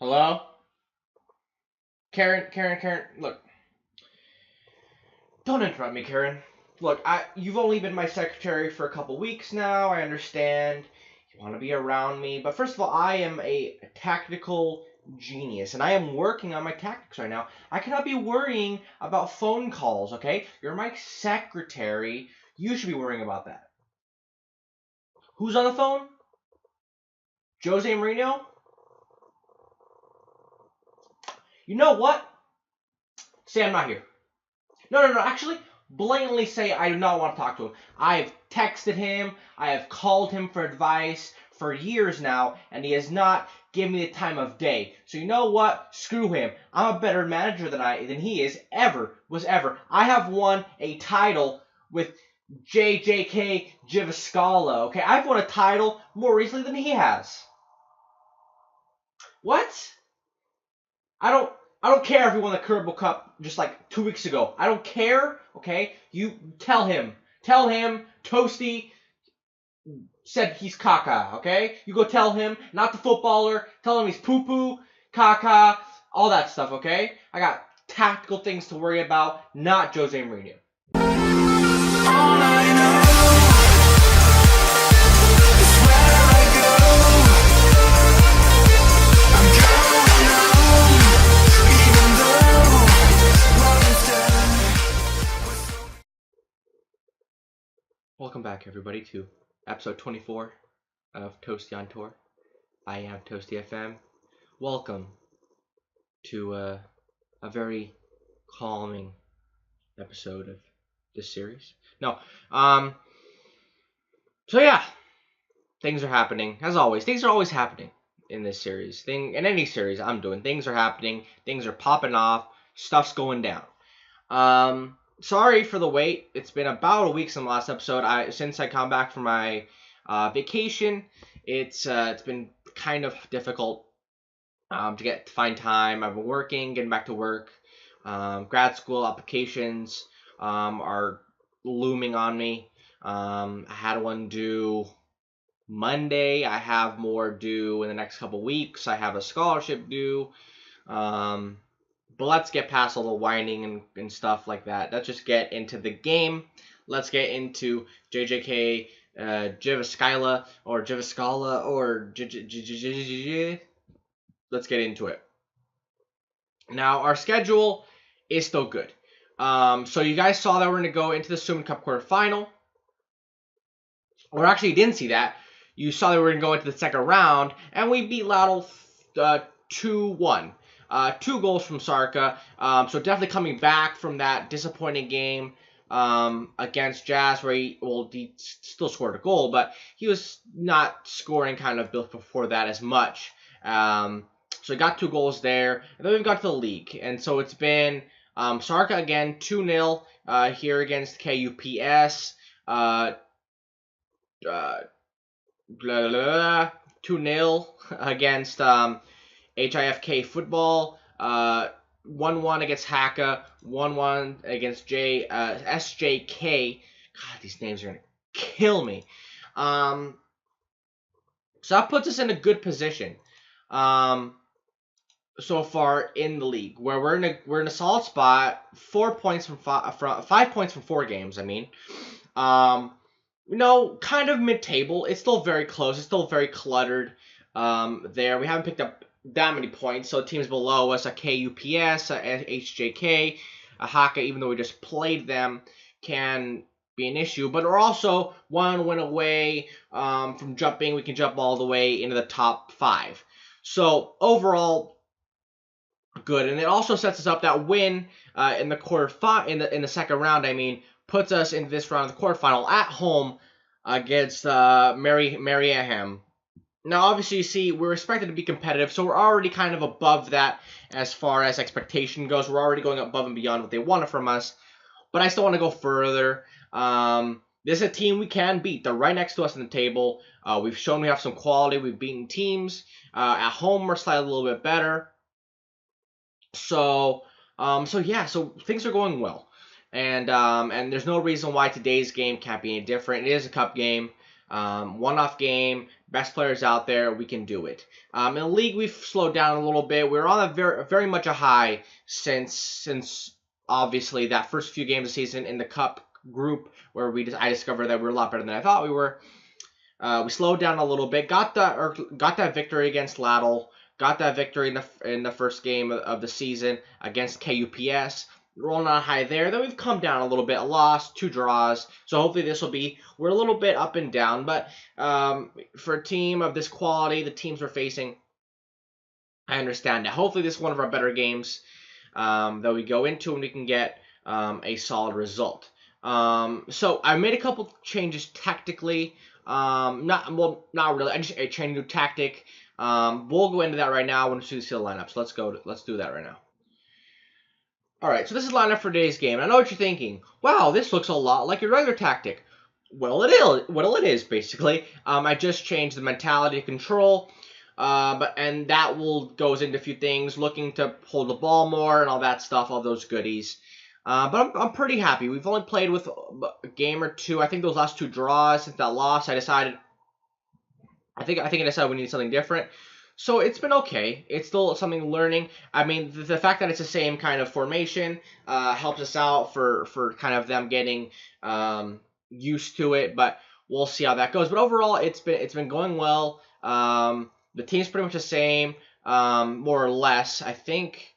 Hello? Karen, look. Don't interrupt me, Karen. Look, you've only been my secretary for a couple weeks now. I understand. You want to be around me. But first of all, I am a tactical genius, and I am working on my tactics right now. I cannot be worrying about phone calls, okay? You're my secretary. You should be worrying about that. Who's on the phone? Jose Mourinho? You know what? Say I'm not here. No. Actually, blatantly say I do not want to talk to him. I have texted him. I have called him for advice for years now, and he has not given me the time of day. So you know what? Screw him. I'm a better manager than he is ever. I have won a title with JJK Givascala. Okay, I've won a title more recently than he has. What? I don't care if he won the Carabao Cup just like 2 weeks ago. I don't care, okay? You tell him. Tell him Toasty said he's caca, okay? You go tell him, not the footballer. Tell him he's poo-poo, caca, all that stuff, okay? I got tactical things to worry about, not Jose Mourinho. All I know. Welcome back, everybody, to episode 24 of Toasty on Tour. I am Toasty FM. Welcome to a very calming episode of this series. So yeah, things are happening as always. Things are always happening in this series. In any series I'm doing, things are happening. Things are popping off. Stuff's going down. Sorry for the wait. It's been about a week since the last episode. Since I come back from my vacation, it's been kind of difficult to find time. I've been working, getting back to work. Grad school applications are looming on me. I had one due Monday. I have more due in the next couple weeks. I have a scholarship due. But let's get past all the whining and stuff like that. Let's just get into the game. Let's get into JJK Givascala or let's get into it. Now, our schedule is still good. So you guys saw that we're going to go into the Summit Cup quarterfinal. Or actually, you didn't see that. You saw that we were going to go into the second round, and we beat Ladle 2-1. 2 goals from Sarka, so definitely coming back from that disappointing game against Jazz, where he still scored a goal, but he was not scoring kind of before that as much. So he got 2 goals there, and then we've got to the league, and so it's been Sarka again 2-0 here against KUPS, 2-0 against HIFK football, 1-1 against Haka, 1-1 against SJK. God, these names are gonna kill me. So that puts us in a good position. So far in the league, where we're in a solid spot. 5 points from 4 games. I mean, kind of mid-table. It's still very close. It's still very cluttered. There we haven't picked up that many points. So teams below us, a KUPS, a HJK, a Haka, even though we just played them, can be an issue. But we're also 1 win away from jumping. We can jump all the way into the top 5. So overall, good. And it also sets us up that win in the in the second round. I mean, puts us in this round of the quarterfinal at home against Maryham. Now, obviously, you see, we're expected to be competitive, so we're already kind of above that as far as expectation goes. We're already going above and beyond what they wanted from us, but I still want to go further. This is a team we can beat. They're right next to us in the table. We've shown we have some quality. We've beaten teams. At home, we're slightly a little bit better. So things are going well. And there's no reason why today's game can't be any different. It is a cup game. One-off game, best players out there, we can do it. In the league, we've slowed down a little bit. We're on a very much a high since obviously that first few games of the season in the Cup group where I discovered that we were a lot better than I thought we were. We slowed down a little bit, got that victory against Laddle, got that victory in the first game of the season against KUPS. Rolling on high there. Then we've come down a little bit. A loss, 2 draws. So hopefully we're a little bit up and down. But for a team of this quality, the teams we're facing, I understand that. Hopefully this is one of our better games that we go into and we can get a solid result. So I made a couple changes tactically. Not really. I just changed a new tactic. We'll go into that right now when we see the lineups. Let's do that right now. Alright, so this is lineup for today's game. I know what you're thinking. Wow, this looks a lot like your regular tactic. Well, it is basically. I just changed the mentality of control, and that goes into a few things, looking to hold the ball more and all that stuff, all those goodies. But I'm pretty happy. We've only played with a game or two. I think those last 2 draws since that loss, I decided we need something different. So it's been okay. It's still something learning. I mean, the fact that it's the same kind of formation helps us out for kind of them getting used to it. But we'll see how that goes. But overall, it's been going well. The team's pretty much the same, more or less. I think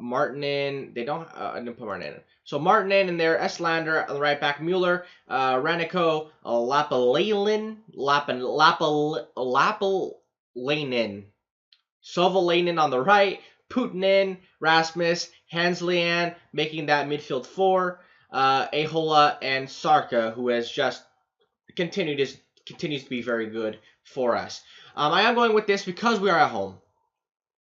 Martinen. I didn't put Martinen in. So Martinen in there, Estlander on the right back, Mueller, Ranico, Lapalainen. Sovalainen on the right, Putinen, Rasmus, Hanslian making that midfield 4, Ahola, and Sarka, who has just continues to be very good for us. I am going with this because we are at home.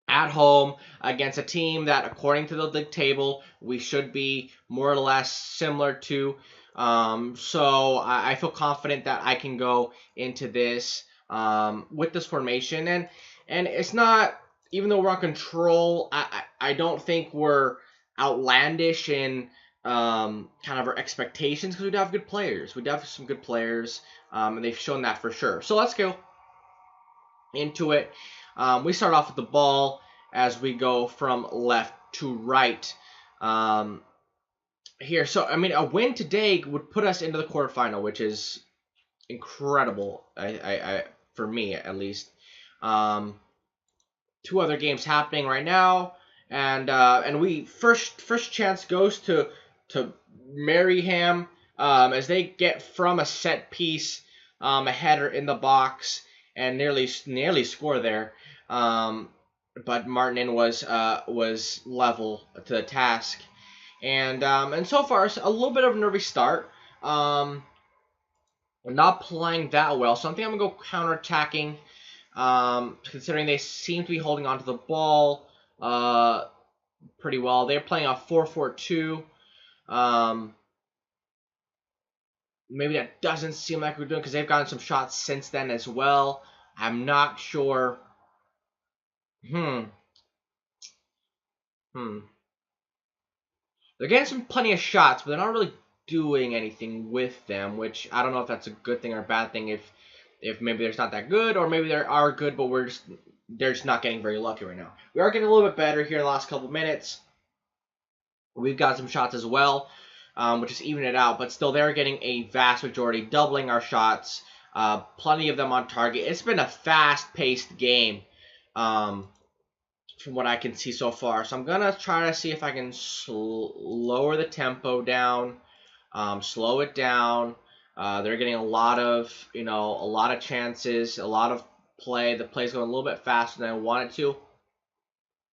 At home against a team that, according to the league table, we should be more or less similar to. So I feel confident that I can go into this with this formation, and it's not, even though we're on control, I don't think we're outlandish in kind of our expectations, because we do have good players. We do have some good players, and they've shown that for sure. So let's go into it. We start off with the ball as we go from left to right here. So, I mean, a win today would put us into the quarterfinal, which is incredible, for me at least. 2 other games happening right now, and we first chance goes to Maryham as they get from a set piece, a header in the box, and nearly score there. But Martinen was level to the task, and so far a little bit of a nervy start. Not playing that well, so I think I'm gonna go counter-attacking. Considering they seem to be holding onto the ball pretty well. They're playing a 4-4-2. Maybe that doesn't seem like we're doing, because they've gotten some shots since then as well. I'm not sure. They're getting plenty of shots, but they're not really doing anything with them, which I don't know if that's a good thing or a bad thing. If maybe they're not that good, or maybe they are good, but they're just not getting very lucky right now. We are getting a little bit better here in the last couple minutes. We've got some shots as well, which is even it out, but still they're getting a vast majority, doubling our shots, plenty of them on target. It's been a fast-paced game from what I can see so far. So I'm going to try to see if I can lower the tempo down, slow it down. They're getting a lot of chances, a lot of play. The play's going a little bit faster than I want it to.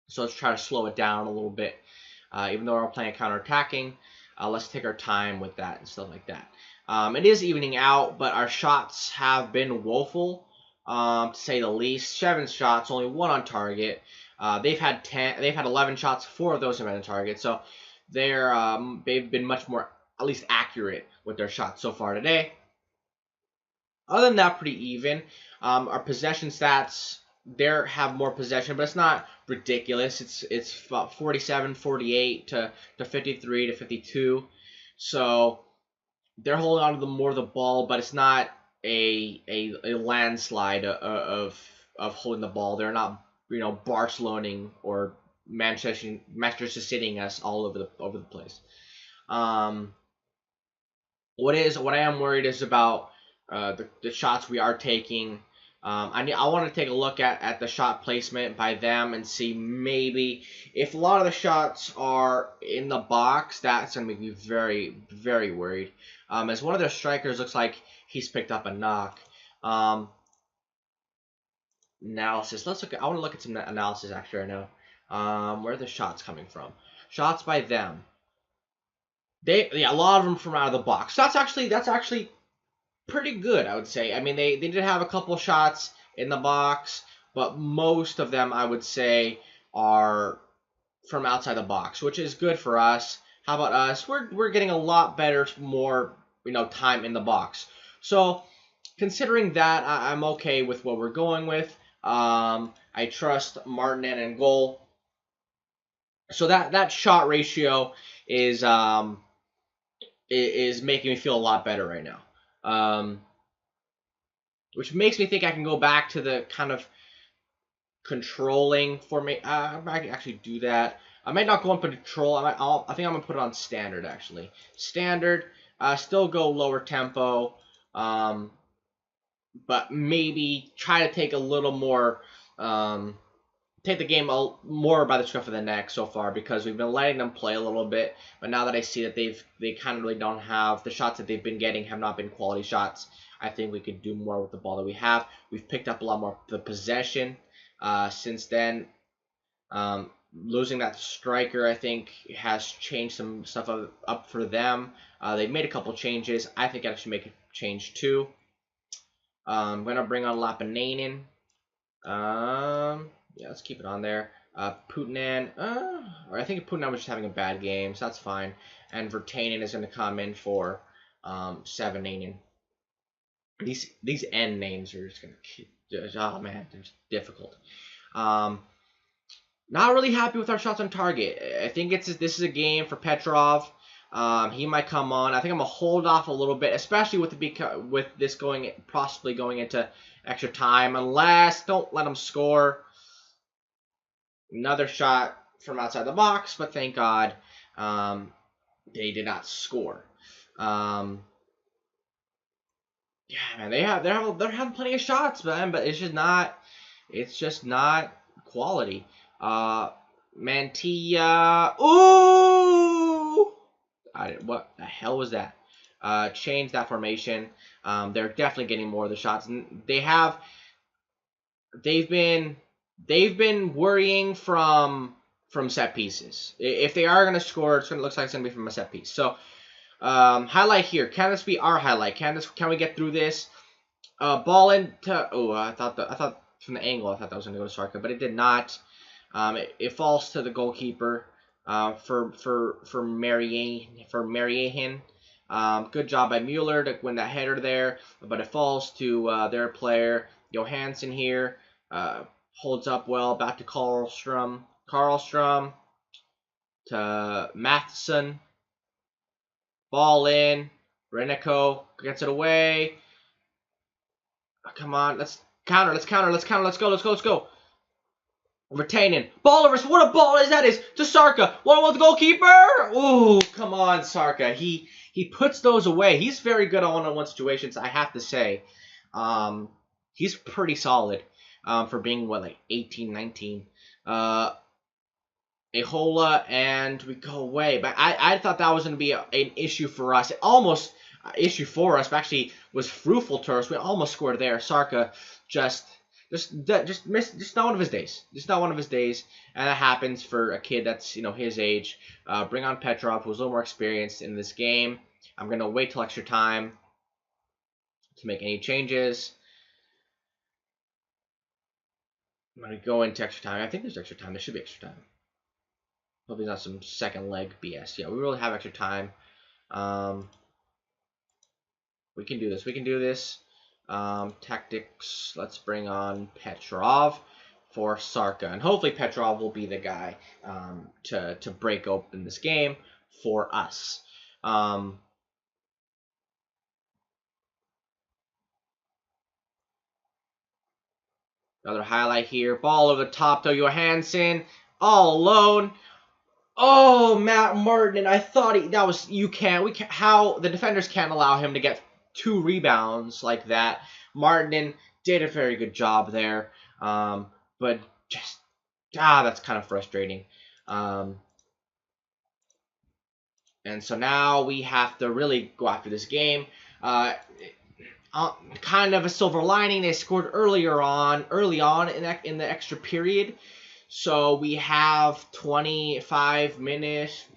So let's try to slow it down a little bit. Even though we're playing counter-attacking, let's take our time with that and stuff like that. It is evening out, but our shots have been woeful, to say the least. 7 shots, only 1 on target. They've had 11 shots. 4 of those have been on target. So they've been much more, at least, accurate with their shots so far today. Other than that, pretty even. Our possession stats, they have more possession, but it's not ridiculous. It's about 47, 48 to 53 to 52. So they're holding on to more of the ball, but it's not a landslide of holding the ball. They're not, Barcelonaing or Manchester Citying us all over the place. Um, what I am worried is about the shots we are taking. I want to take a look at the shot placement by them and see maybe if a lot of the shots are in the box, that's going to make me very, very worried. As one of their strikers looks like he's picked up a knock. Analysis. Let's look. I want to look at some analysis actually right now. Where are the shots coming from? Shots by them. A lot of them from out of the box. That's actually pretty good, I would say. I mean, they did have a couple shots in the box, but most of them, I would say, are from outside the box, which is good for us. How about us? We're getting a lot better, more time in the box. So considering that, I'm okay with what we're going with. I trust Martinet in goal. So that shot ratio is making me feel a lot better right now. Which makes me think I can go back to the kind of controlling formation. I might actually do that. I might not go on control. I think I'm gonna put it on standard actually. Standard. Still go lower tempo. But maybe try to take a little more. Take the game more by the scruff of the neck so far because we've been letting them play a little bit. But now that I see that they kind of really don't have the shots that they've been getting have not been quality shots. I think we could do more with the ball that we have. We've picked up a lot more the possession since then. Losing that striker, I think, has changed some stuff up for them. They've made a couple changes. I think I should make a change too. I'm gonna bring on Lapanainen. Yeah, let's keep it on there. Putanen, or I think Putanen was just having a bad game, so that's fine. And Vertanen is going to come in for 7-8. These N names are just going to, oh man, they're just difficult. Not really happy with our shots on target. I think this is a game for Petrov. He might come on. I think I'm gonna hold off a little bit, especially with this possibly going into extra time, unless don't let him score. Another shot from outside the box, but thank God they did not score. Yeah, man, they're having plenty of shots, man, but it's just not quality. Mantilla, ooh! What the hell was that? Change that formation. They're definitely getting more of the shots. They've been worrying from set pieces. If they are going to score, it looks like it's going to be from a set piece. So, highlight here. Can this be our highlight? Can we get through this? Ball into. Oh, I thought from the angle I thought that was going to go to Sarka, but it did not. It falls to the goalkeeper. For Mariahin. Good job by Mueller to win that header there, but it falls to their player Johansson here. Holds up well, back to Karlstrom. Karlstrom to Matheson. Ball in. Reneko gets it away. Come on, let's counter. Let's go. Retaining. Ball over. What a ball is that? Is to Sarka. One with the goalkeeper. Ooh, come on, Sarka. He puts those away. He's very good on one-on-one situations, I have to say. He's pretty solid for being, like 18, 19. Ahola, and we go away. But I thought that was going to be an issue for us. Almost an issue for us, but actually was fruitful to us. We almost scored there. Sarka just missed. Just not one of his days. Just not one of his days. And that happens for a kid that's his age. Bring on Petrov, who's a little more experienced in this game. I'm gonna wait till extra time to make any changes. I'm gonna go into extra time. I think there's extra time. There should be extra time. Hopefully not some second leg BS. Yeah, we really have extra time. We can do this. Tactics. Let's bring on Petrov for Sarka, and hopefully Petrov will be the guy to break open this game for us. Another highlight here. Ball over the top to Johansson. All alone. Oh, Matt Martin. I thought that was, how the defenders can't allow him to get 2 rebounds like that. Martin did a very good job there. But just, that's kind of frustrating. And so now we have to really go after this game. Kind of a silver lining, they scored early on in the extra period. So we have 25 minutes-ish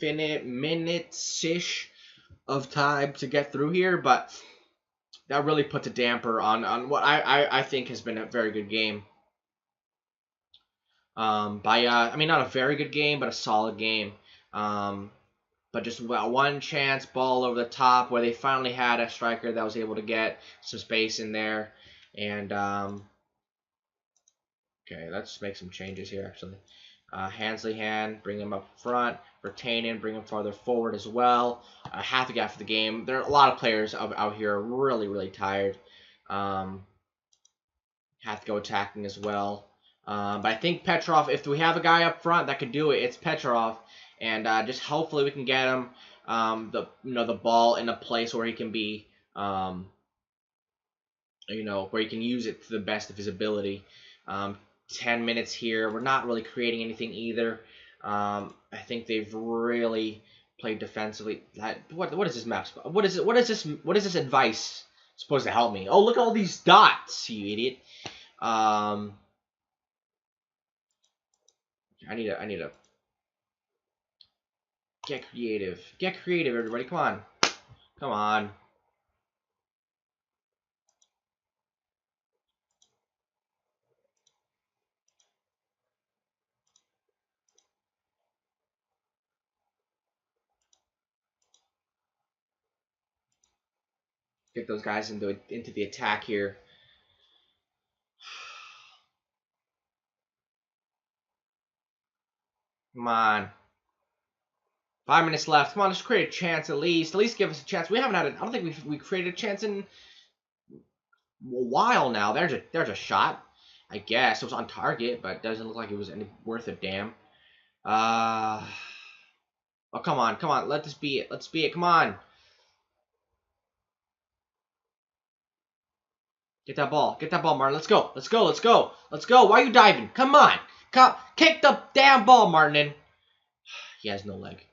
of time to get through here, but that really puts a damper on what I think has been a very good game. I mean, not a very good game, but a solid game. But just one chance, ball over the top, where they finally had a striker that was able to get some space in there. And, okay, let's make some changes here, actually. Hansley, bring him up front. Vertanen, bring him farther forward as well. I have to get after the game. There are a lot of players out here really, really tired. Have to go attacking as well. But I think Petrov, if we have a guy up front that could do it, it's Petrov. And just hopefully we can get him the ball in a place where he can be, where he can use it to the best of his ability. 10 minutes here. We're not really creating anything either. I think they've really played defensively. What is this map? What is this advice supposed to help me? Oh, look at all these dots, you idiot. I need to get creative. Get creative, everybody. Come on. Come on. Get those guys into the attack here. Come on. 5 minutes left. Come on, let's create a chance at least. At least give us a chance. We haven't had I don't think we created a chance in a while now. There's a shot. I guess it was on target, but it doesn't look like it was worth a damn. Oh, come on, come on. Let this be it. Let's be it. Come on. Get that ball. Get that ball, Martin. Let's go. Let's go. Let's go. Let's go. Why are you diving? Come on. Come. Kick the damn ball, Martin. He has no leg.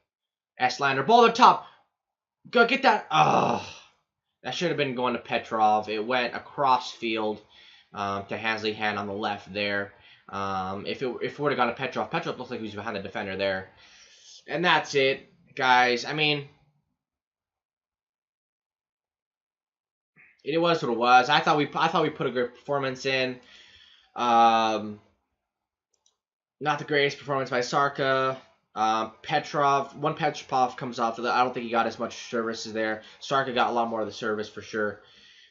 S-Lander. Ball to the top. Go get that. Oh. That should have been going to Petrov. It went across field to Hansley on the left there. If it would have gone to Petrov, Petrov looked like he was behind the defender there. And that's it, guys. I mean, it was what it was. I thought we put a good performance in. Not the greatest performance by Sarka. Petrov comes off. I don't think he got as much services there. Sarka got a lot more of the service for sure.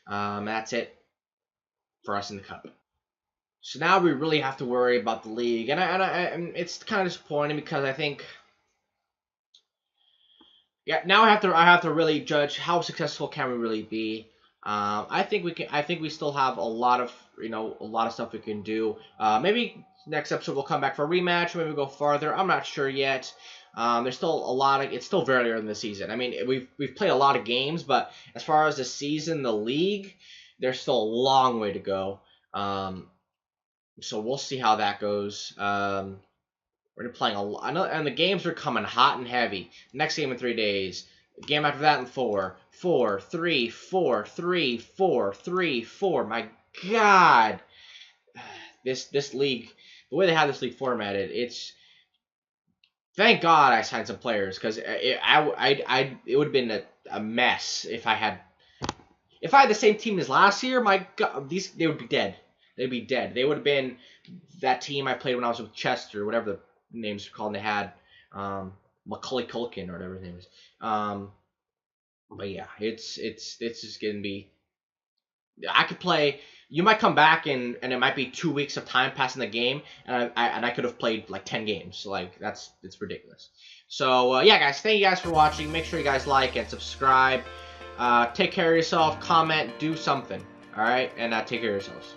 That's it for us in the cup. So now we really have to worry about the league, and it's kind of disappointing because I think, yeah, now I have to really judge how successful can we really be. I think we can. I think we still have a lot of stuff we can do. Maybe next episode we'll come back for a rematch. Maybe we'll go farther. I'm not sure yet. There's still a lot of. It's still very early in the season. I mean, we've played a lot of games, but as far as the season, the league, there's still a long way to go. So we'll see how that goes. We're playing a lot, and the games are coming hot and heavy. Next game in 3 days. Game after that in 4. 4, 3, 4, 3, 4, 3, 4. My God, this league, the way they have this league formatted, it's. Thank God I signed some players because it would have been a mess if I had the same team as last year. My God, they would be dead. They'd be dead. They would have been that team I played when I was with Chester, whatever the names are called. And they had Macaulay Culkin or whatever his name is. But yeah, it's just gonna be. I could play. You might come back and it might be 2 weeks of time passing the game, and I could have played like 10 games. Like it's ridiculous. So yeah, guys, thank you guys for watching. Make sure you guys like and subscribe. Take care of yourself. Comment. Do something. All right, and take care of yourselves.